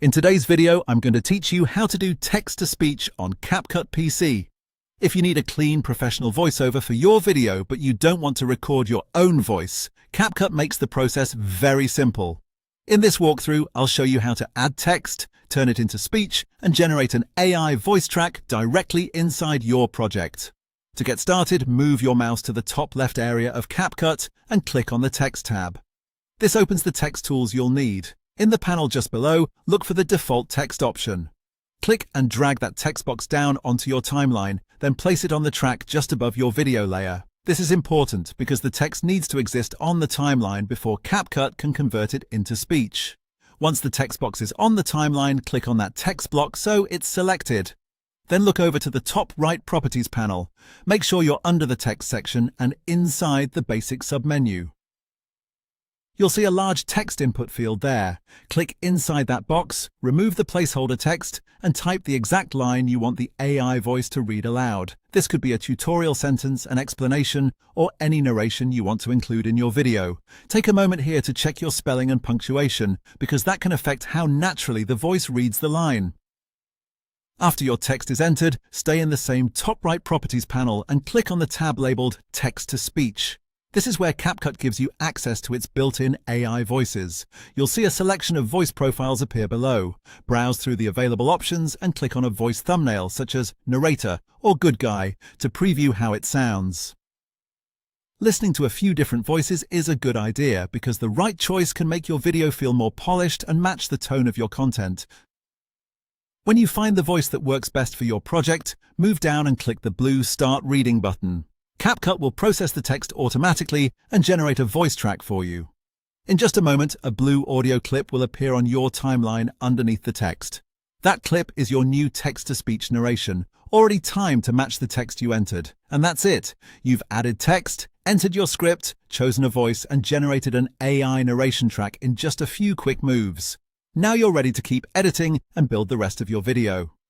In today's video, I'm going to teach you how to do text-to-speech on CapCut PC. If you need a clean, professional voiceover for your video but you don't want to record your own voice, CapCut makes the process very simple. In this walkthrough, I'll show you how to add text, turn it into speech, and generate an AI voice track directly inside your project. To get started, move your mouse to the top left area of CapCut and click on the Text tab. This opens the text tools you'll need. In the panel just below, look for the default text option. Click and drag that text box down onto your timeline, then place it on the track just above your video layer. This is important because the text needs to exist on the timeline before CapCut can convert it into speech. Once the text box is on the timeline, click on that text block so it's selected. Then look over to the top right Properties panel. Make sure you're under the text section and inside the basic submenu. You'll see a large text input field there. Click inside that box, remove the placeholder text, and type the exact line you want the AI voice to read aloud. This could be a tutorial sentence, an explanation, or any narration you want to include in your video. Take a moment here to check your spelling and punctuation, because that can affect how naturally the voice reads the line. After your text is entered, stay in the same top right Properties panel and click on the tab labeled Text to Speech. This is where CapCut gives you access to its built-in AI voices. You'll see a selection of voice profiles appear below. Browse through the available options and click on a voice thumbnail such as narrator or good guy to preview how it sounds. Listening to a few different voices is a good idea because the right choice can make your video feel more polished and match the tone of your content. When you find the voice that works best for your project, move down and click the blue Start Reading button. CapCut will process the text automatically and generate a voice track for you. In just a moment, a blue audio clip will appear on your timeline underneath the text. That clip is your new text-to-speech narration, already timed to match the text you entered. And that's it. You've added text, entered your script, chosen a voice, and generated an AI narration track in just a few quick moves. Now you're ready to keep editing and build the rest of your video.